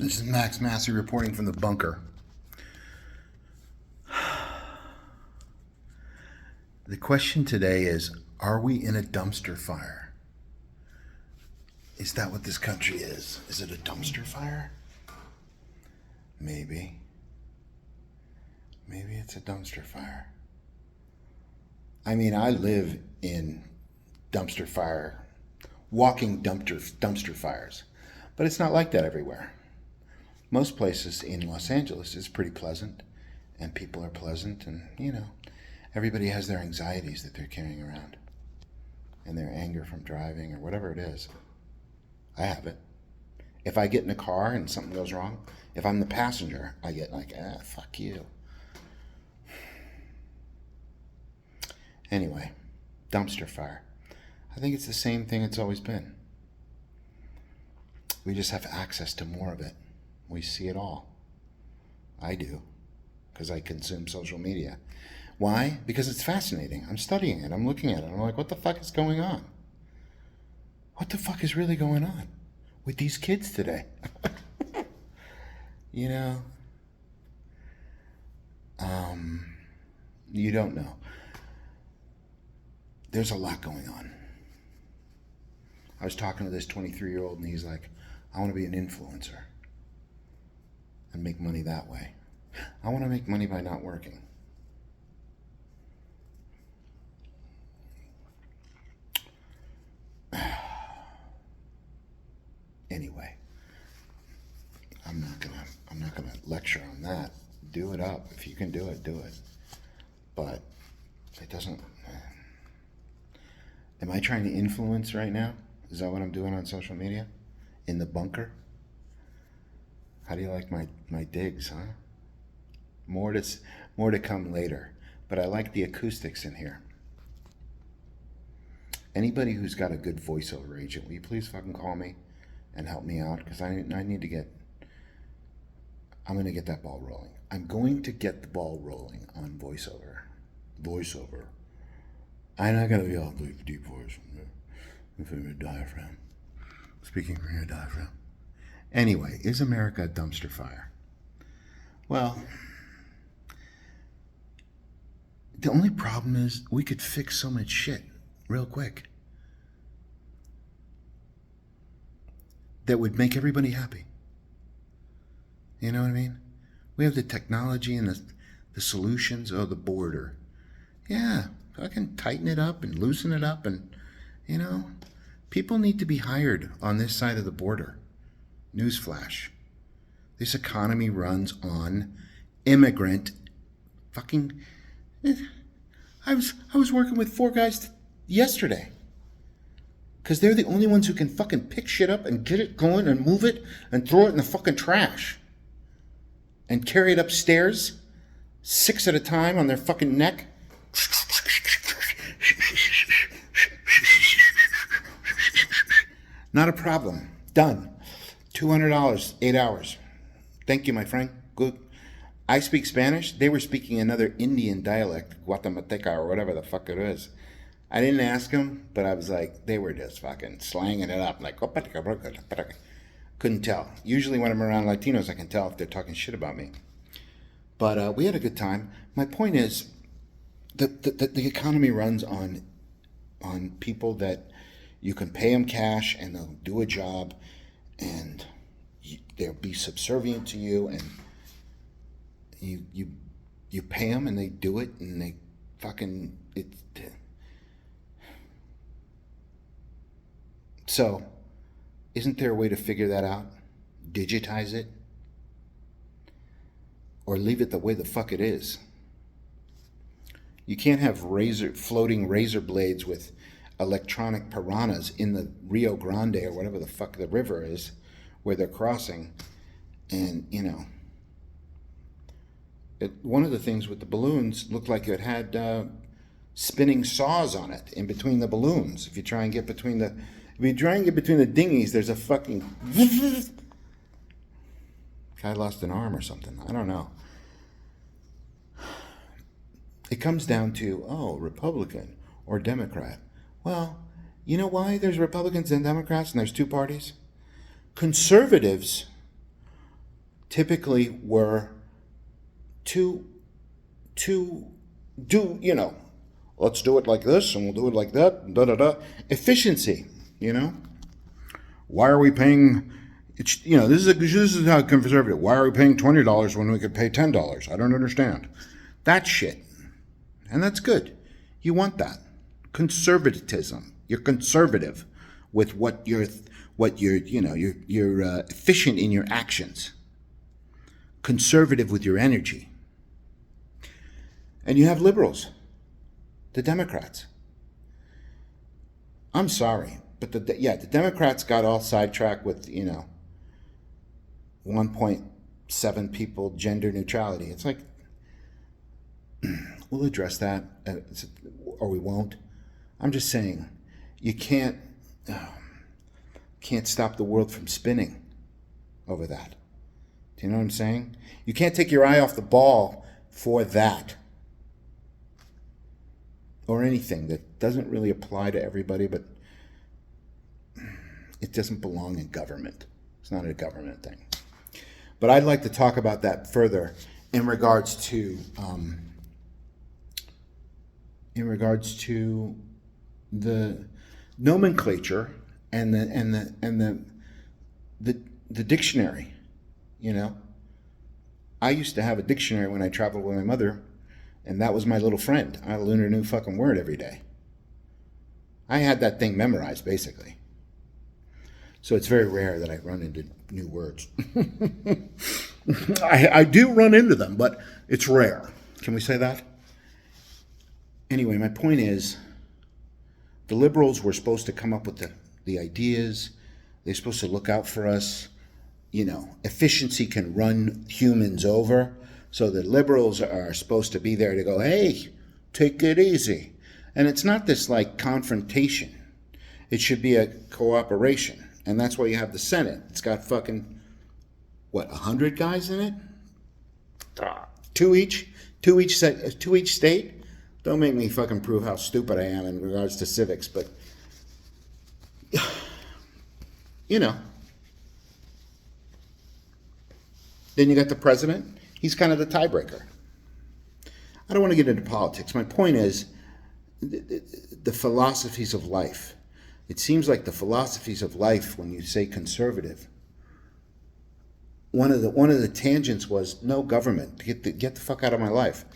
This is Massie reporting from the bunker. The question today is, are we in a dumpster fire? Is that what this country is? Is it a dumpster fire? Maybe. Maybe it's a dumpster fire. I mean, I live in dumpster fire, walking dumpster fires. But it's not like that everywhere. Most places in Los Angeles is pretty pleasant, and people are pleasant, and, you know, everybody has their anxieties that they're carrying around, and their anger from driving, or whatever it is. I have it. If I get in a car and something goes wrong, if I'm the passenger, I get like, fuck you. Anyway, dumpster fire. I think it's the same thing it's always been. We just have access to more of it. We see it all. I do, because I consume social media. Why? Because it's fascinating. I'm studying it. I'm looking at it. I'm like, what the fuck is going on? What the fuck is really going on with these kids today? You know, you don't know. There's a lot going on. I was talking to this 23-year-old, and he's like, I want to be an influencer and make money that way. I want to make money by not working. Anyway, I'm not gonna lecture on that. Do it up. If you can do it, do it. But it doesn't. Am I trying to influence right now? Is that what I'm doing on social media? In the bunker? How do you like my digs, huh? More to come later. But I like the acoustics in here. Anybody who's got a good voiceover agent, will you please fucking call me and help me out? Because I need to get... I'm going to get that ball rolling. I'm going to get the ball rolling on voiceover. Voiceover. I'm not going to be all deep voice from your diaphragm. Speaking from your diaphragm. Anyway, is America a dumpster fire? Well, the only problem is we could fix so much shit real quick that would make everybody happy. You know what I mean? We have the technology and the solutions. Oh, the border. Yeah, I can tighten it up and loosen it up, and, you know, people need to be hired on this side of the border. Newsflash. This economy runs on immigrant fucking... I was working with 4 guys yesterday. Because they're the only ones who can fucking pick shit up and get it going and move it and throw it in the fucking trash. And carry it upstairs, 6 at a time on their fucking neck. Not a problem. Done. $200, 8 hours. Thank you, my friend. Good. I speak Spanish. They were speaking another Indian dialect, Guatemateca or whatever the fuck it is. I didn't ask them, but I was like, they were just fucking slanging it up. Like, couldn't tell. Usually when I'm around Latinos, I can tell if they're talking shit about me. But we had a good time. My point is, the economy runs on people that you can pay them cash and they'll do a job and they'll be subservient to you, and you pay them and they do it, and they fucking... So, isn't there a way to figure that out? Digitize it? Or leave it the way the fuck it is? You can't have floating razor blades with electronic piranhas in the Rio Grande or whatever the fuck the river is where they're crossing. And, you know, one of the things with the balloons looked like it had spinning saws on it in between the balloons. If you try and get between the dinghies, there's a fucking... Guy lost an arm or something. I don't know. It comes down to, Republican or Democrat. Well, you know why there's Republicans and Democrats and there's 2 parties? Conservatives typically were to do, let's do it like this and we'll do it like that, efficiency, Why are we paying, this is how conservative, why are we paying $20 when we could pay $10? I don't understand. That shit. And that's good. You want that. Conservatism. You're conservative with you're efficient in your actions. Conservative with your energy. And you have liberals, the Democrats. I'm sorry, but the Democrats got all sidetracked with 1.7 people gender neutrality. It's like, we'll address that, or we won't. I'm just saying, you can't stop the world from spinning over that. Do you know what I'm saying? You can't take your eye off the ball for that. Or anything that doesn't really apply to everybody, but it doesn't belong in government. It's not a government thing. But I'd like to talk about that further in regards to the nomenclature and the dictionary. I used to have a dictionary when I traveled with my mother, and that was my little friend. I learned a new fucking word every day. I had that thing memorized, basically. So it's very rare that I run into new words. I do run into them, but it's rare. Can we say that? Anyway, my point is, the liberals were supposed to come up with the ideas. They're supposed to look out for us. Efficiency can run humans over. So the liberals are supposed to be there to go, hey, take it easy. And it's not this like confrontation. It should be a cooperation. And that's why you have the Senate. It's got fucking, 100 guys in it? Two each state? Don't make me fucking prove how stupid I am in regards to civics, but, Then you got the president. He's kind of the tiebreaker. I don't want to get into politics. My point is the philosophies of life. It seems like the philosophies of life, when you say conservative, one of the tangents was no government. Get the fuck out of my life.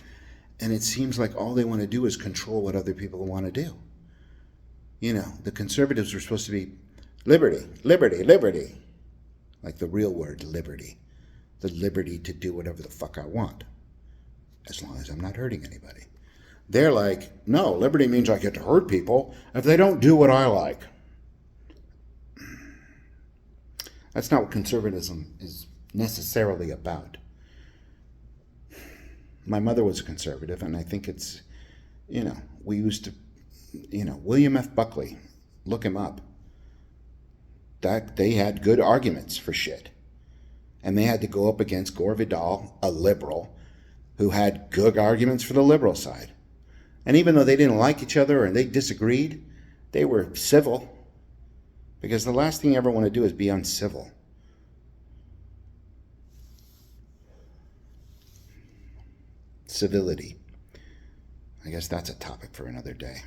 And it seems like all they want to do is control what other people want to do. The conservatives were supposed to be liberty, liberty, liberty. Like the real word, liberty. The liberty to do whatever the fuck I want, as long as I'm not hurting anybody. They're like, no, liberty means I get to hurt people if they don't do what I like. That's not what conservatism is necessarily about. My mother was a conservative, and I think it's, we used to, William F. Buckley, look him up. That they had good arguments for shit. And they had to go up against Gore Vidal, a liberal, who had good arguments for the liberal side. And even though they didn't like each other and they disagreed, they were civil. Because the last thing you ever want to do is be uncivil. Civility. I guess that's a topic for another day.